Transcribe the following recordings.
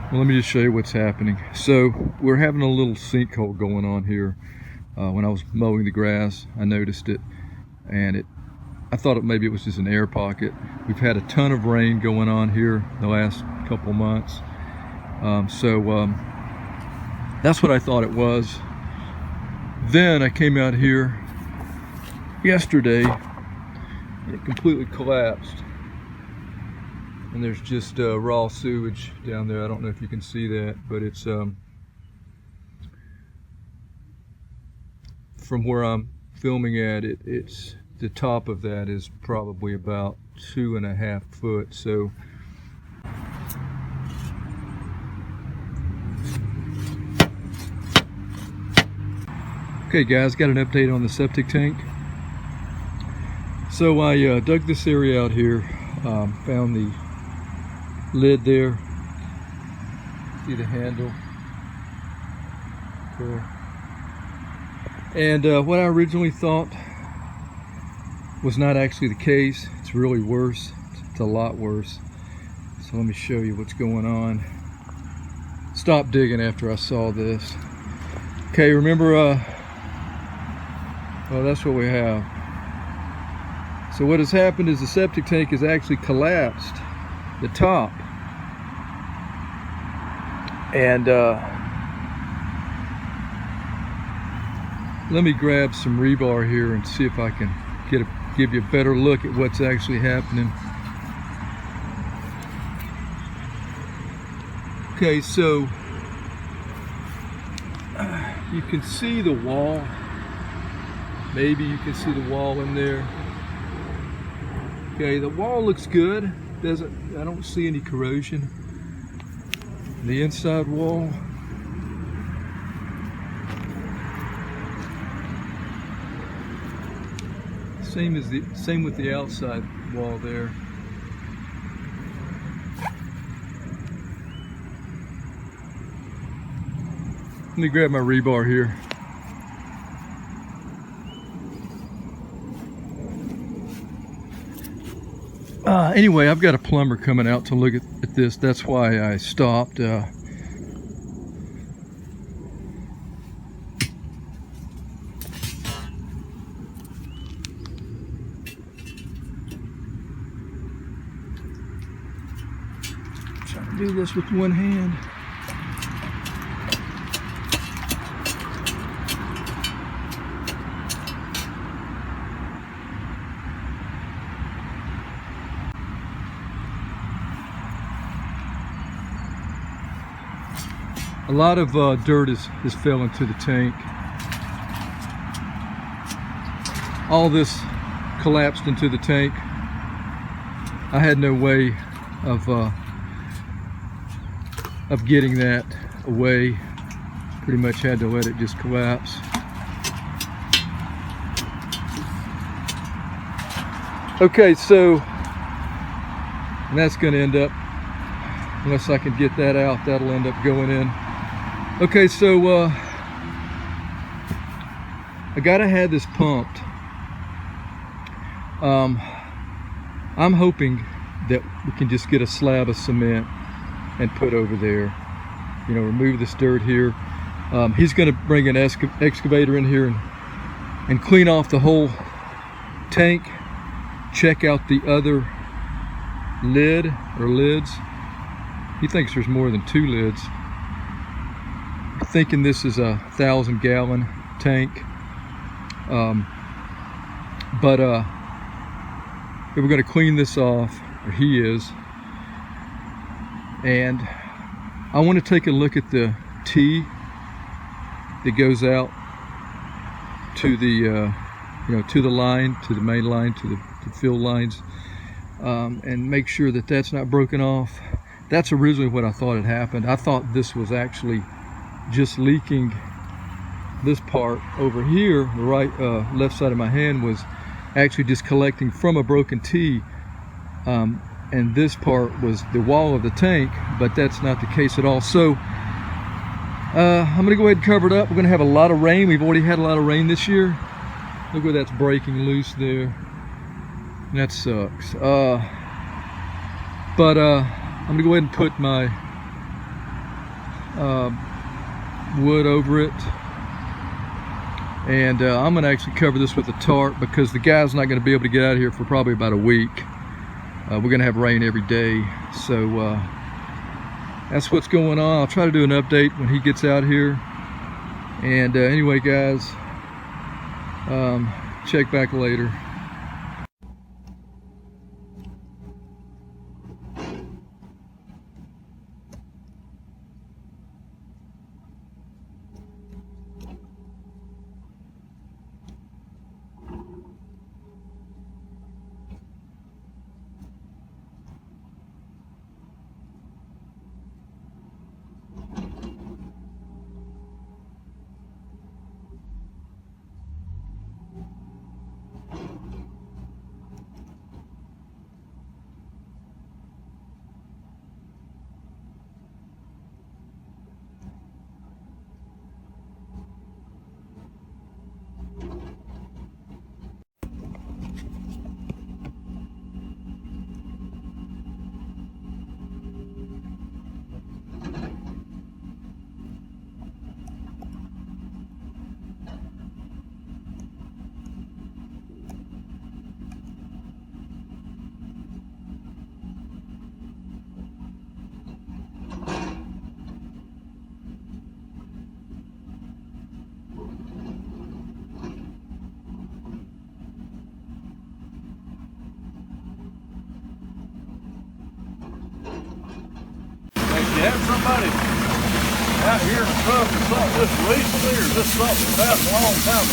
Well, let me just show you what's happening. So we're having a little sinkhole going on here. When I was mowing the grass, I noticed it, and I thought maybe it was just an air pocket. We've had a ton of rain going on here the last couple months. That's what I thought it was. Then I came out here yesterday and it completely collapsed. And there's just raw sewage down there. I don't know if you can see that, but it's from where I'm filming at, it's the top of that is probably about 2.5 foot. So okay guys, got an update on the septic tank. So I dug this area out here, found the lid there, see the handle there. And what I originally thought was not actually the case. It's really worse. It's a lot worse. So let me show you what's going on. Stopped digging after I saw this. Okay, remember, well, that's what we have. So what has happened is the septic tank has actually collapsed, the top. And let me grab some rebar here and see if I can give you a better look at what's actually happening. Okay, so you can see the wall. Maybe you can see the wall in there. Okay, the wall looks good. I don't see any corrosion. The inside wall. Same with the outside wall there. Let me grab my rebar here. Anyway, I've got a plumber coming out to look at this. That's why I stopped. Trying to do this with one hand. A lot of dirt has fell into the tank. All this collapsed into the tank. I had no way of getting that away. Pretty much had to let it just collapse. Okay, so and that's going to end up, unless I can get that out, that'll end up going in. Okay, so I gotta have this pumped. I'm hoping that we can just get a slab of cement and put over there. You know, remove this dirt here. He's gonna bring an excavator in here and clean off the whole tank, check out the other lid or lids. He thinks there's more than 2 lids. I'm thinking this is a 1,000-gallon tank. We're going to clean this off, or he is. And I want to take a look at the T that goes out to the to the line, to the main line, to the field lines, and make sure that that's not broken off. That's originally what I thought had happened. I thought this was actually just leaking. This part over here, the right left side of my hand, was actually just collecting from a broken T, and this part was the wall of the tank, but that's not the case at all. So I'm gonna go ahead and cover it up. We're gonna have a lot of rain. We've already had a lot of rain this year. Look where that's breaking loose there. That sucks. I'm gonna go ahead and put my wood over it. And I'm going to actually cover this with a tarp because the guy's not going to be able to get out of here for probably about a week. We're going to have rain every day. So that's what's going on. I'll try to do an update when he gets out here. And anyway, guys, check back later. You have somebody out here in the truck or something this recently, or is this something that's happened a long time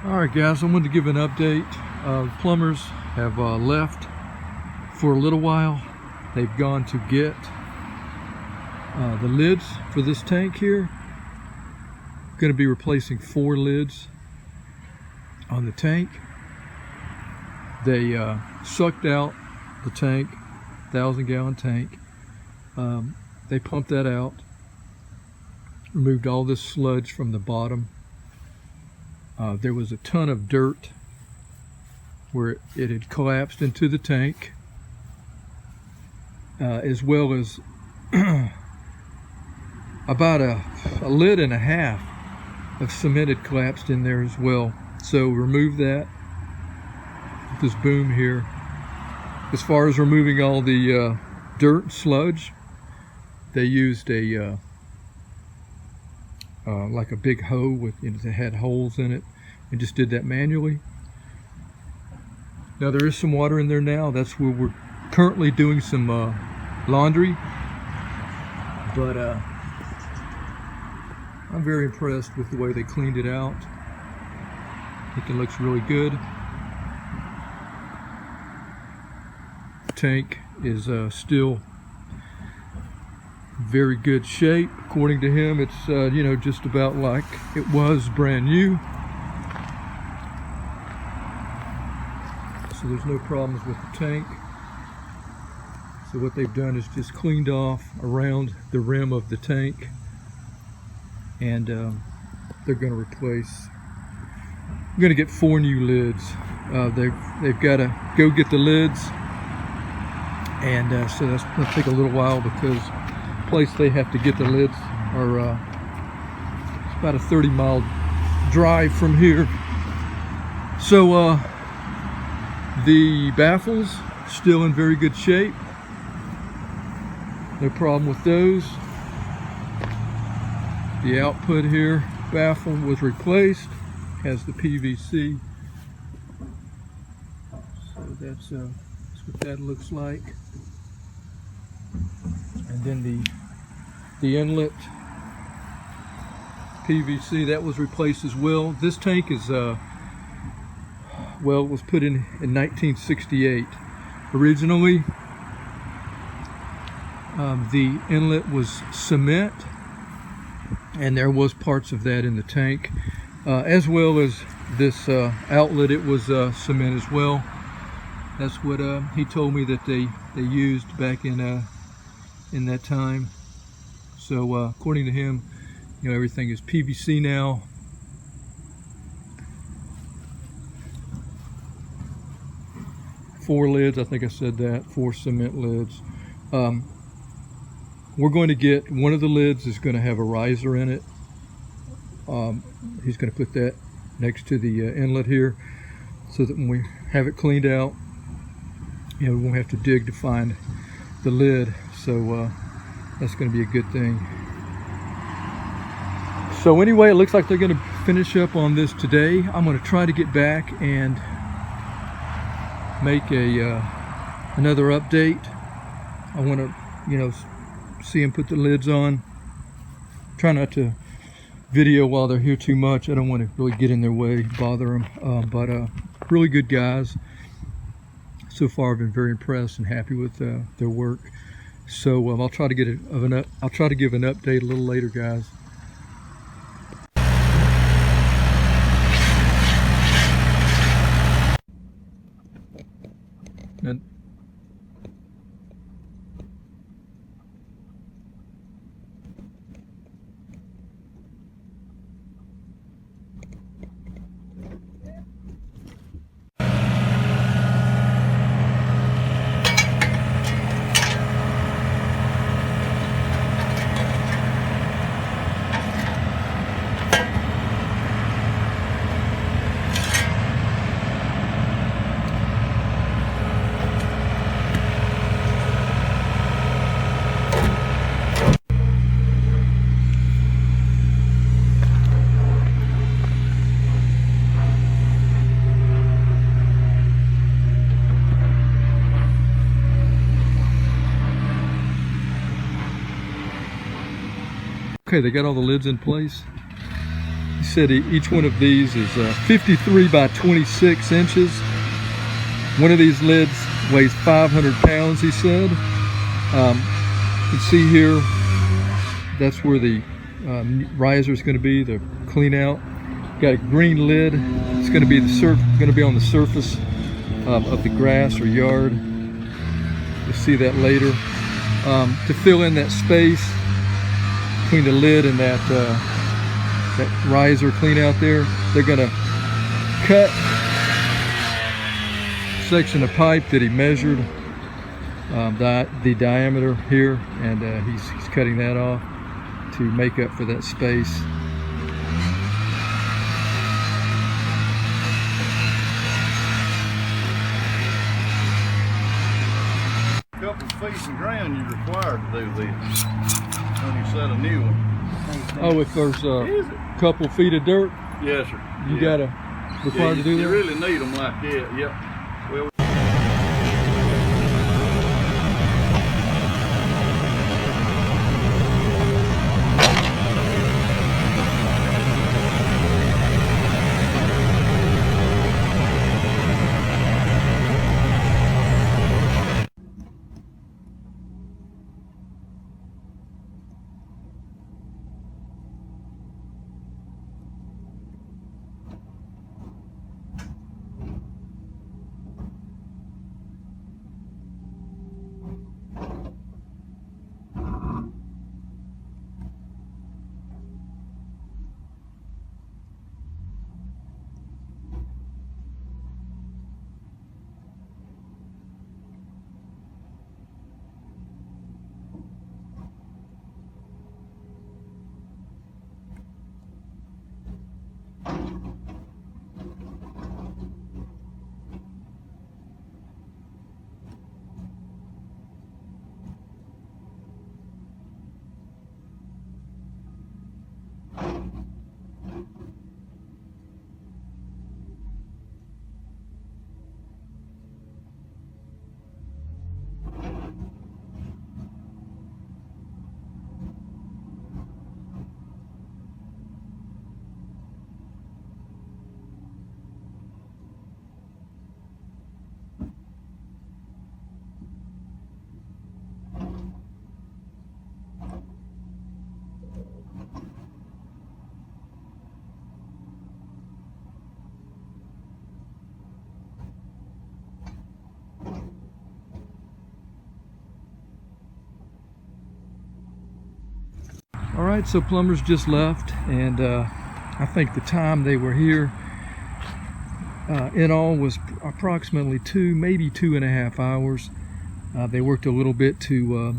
ago? All right, guys, I wanted to give an update. Plumbers have left for a little while. They've gone to get the lids for this tank here. Going to be replacing 4 lids on the tank. They sucked out the tank, 1,000-gallon tank. They pumped that out, removed all this sludge from the bottom. There was a ton of dirt where it had collapsed into the tank, as well as about a lid and a half of cement had collapsed in there as well. So remove that. This boom here. As far as removing all the dirt and sludge, they used a like a big hoe with, that had holes in it, and just did that manually. Now there is some water in there now. That's where we're currently doing some laundry, but I'm very impressed with the way they cleaned it out. I think it looks really good. Tank is still very good shape. According to him, it's just about like it was brand new. So there's no problems with the tank. So what they've done is just cleaned off around the rim of the tank, and they're going to replace. I'm going to get 4 new lids. They've got to go get the lids. And so that's going to take a little while because the place they have to get the lids are it's about a 30-mile drive from here. So the baffles still in very good shape. No problem with those. The output here baffle was replaced. Has the PVC. So that's what that looks like. And then the inlet PVC, that was replaced as well. This tank is well, it was put in 1968. Originally the inlet was cement, and there was parts of that in the tank, as well as this outlet. It was cement as well. That's what he told me that they used back in that time. So according to him, everything is PVC now. 4 lids. I think I said that, 4 cement lids. We're going to get, one of the lids is going to have a riser in it. He's going to put that next to the inlet here, so that when we have it cleaned out, we won't have to dig to find the lid. So that's going to be a good thing. So anyway, it looks like they're going to finish up on this today. I'm going to try to get back and make another update. I want to, see them put the lids on. Try not to video while they're here too much. I don't want to really get in their way, bother them. But really good guys. So far, I've been very impressed and happy with their work. So I'll try to give an update a little later, guys. And okay, they got all the lids in place. He said each one of these is 53 by 26 inches. One of these lids weighs 500 pounds, he said. You can see here, that's where the riser is going to be, the clean out. Got a green lid. It's going to be on the surface of the grass or yard. You'll see that later. To fill in that space between the lid and that riser clean out there, they're going to cut a section of pipe that he measured, the diameter here, and he's cutting that off to make up for that space. Couple feet in ground you're required to do this when you set a new one. Oh, if there's a couple feet of dirt, Yes, sir. you gotta required to do that? You really need them like that, yep. Well, All right, so plumbers just left, and I think the time they were here, in all was approximately 2, maybe 2.5 hours. They worked a little bit to,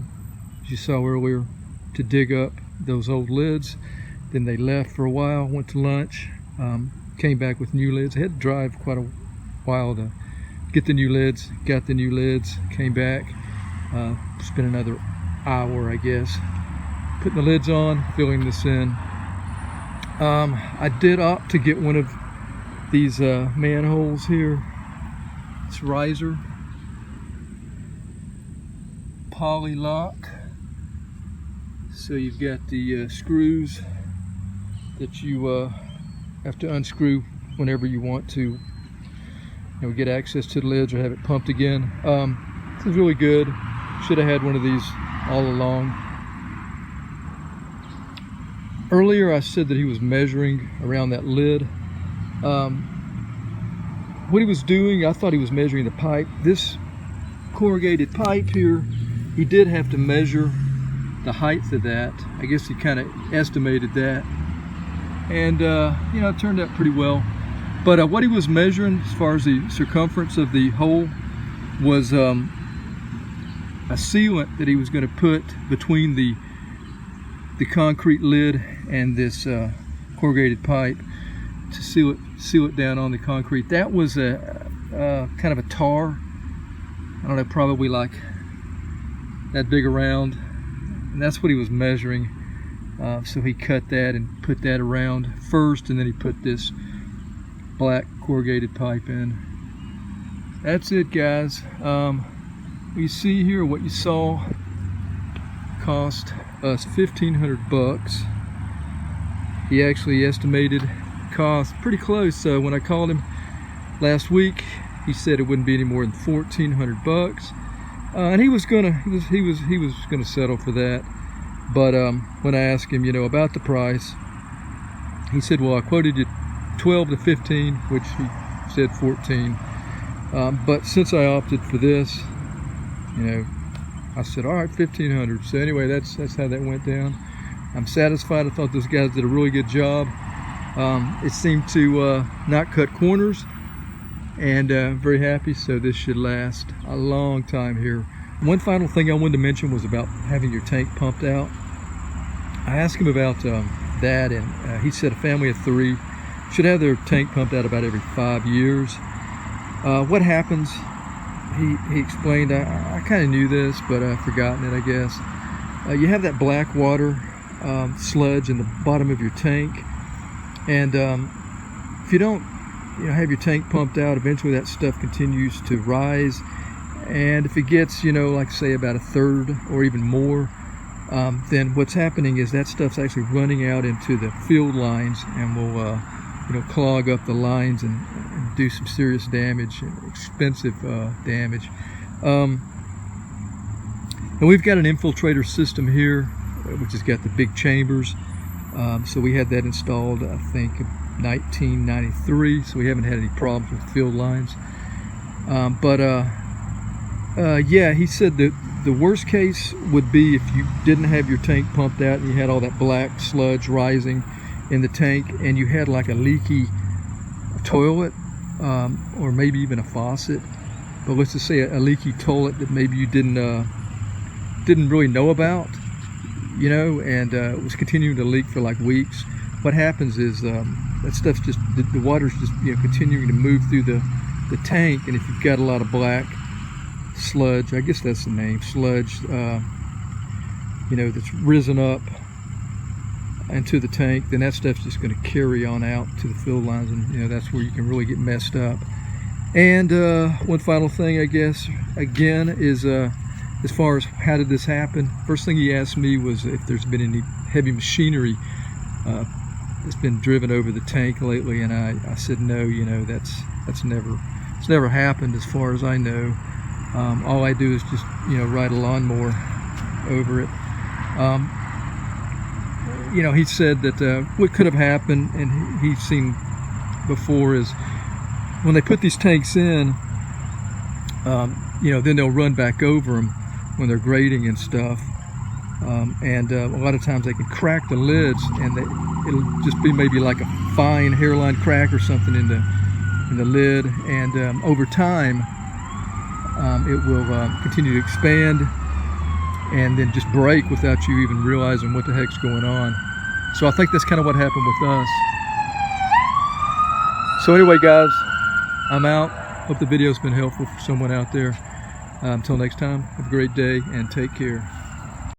as you saw earlier, to dig up those old lids. Then they left for a while, went to lunch, came back with new lids. They had to drive quite a while to get the new lids, got the new lids, came back, spent another hour, I guess, putting the lids on, filling this in. I did opt to get one of these manholes here. It's riser, poly lock. So you've got the screws that you have to unscrew whenever you want to, get access to the lids or have it pumped again. This is really good. Should have had one of these all along. Earlier I said that he was measuring around that lid. What he was doing, I thought he was measuring the pipe. This corrugated pipe here, he did have to measure the height of that. I guess he kind of estimated that. And it turned out pretty well. But what he was measuring as far as the circumference of the hole was a sealant that he was going to put between the concrete lid and this corrugated pipe to seal it down on the concrete. That was a kind of a tar. I don't know, probably like that big around, and that's what he was measuring. So he cut that and put that around first, and then he put this black corrugated pipe in. That's it, guys. You see here what you saw cost us $1,500. He actually estimated cost pretty close. When I called him last week, he said it wouldn't be any more than $1,400, and he was gonna settle for that. But when I asked him, about the price, he said, "Well, I quoted you 12 to 15, which he said 14. But since I opted for this, I said, all right, 1,500. So anyway, that's how that went down. I'm satisfied. I thought those guys did a really good job. It seemed to not cut corners, and very happy. So this should last a long time here. One final thing I wanted to mention was about having your tank pumped out. I asked him about that, and he said a family of 3 should have their tank pumped out about every 5 years. What happens, he explained, I kind of knew this, but I've forgotten it, I guess. You have that black water sludge in the bottom of your tank, and if you don't have your tank pumped out, eventually that stuff continues to rise. And if it gets, like say about 1/3 or even more, then what's happening is that stuff's actually running out into the field lines and will, clog up the lines and do some serious damage, expensive damage. And we've got an infiltrator system here, which has got the big chambers. So we had that installed, I think, in 1993. So we haven't had any problems with field lines. Yeah, he said that the worst case would be if you didn't have your tank pumped out and you had all that black sludge rising in the tank, and you had like a leaky toilet, or maybe even a faucet. But let's just say a leaky toilet that maybe you didn't really know about, and it was continuing to leak for like weeks. What happens is that stuff's just, the water's just continuing to move through the tank, and if you've got a lot of black sludge, I guess that's the name, sludge, that's risen up into the tank, then that stuff's just going to carry on out to the field lines, and that's where you can really get messed up. And one final thing, I guess, again, is as far as how did this happen, first thing he asked me was if there's been any heavy machinery that's been driven over the tank lately, and I said no, that's never happened as far as I know. All I do is just ride a lawnmower over it. He said that what could have happened, and he's seen before, is when they put these tanks in, then they'll run back over them when they're grading and stuff. And a lot of times they can crack the lids, and it'll just be maybe like a fine hairline crack or something in in the lid, and over time it will continue to expand and then just break without you even realizing what the heck's going on. So I think that's kind of what happened with us. So anyway, guys, I'm out. Hope the video's been helpful for someone out there. Until next time, have a great day and take care.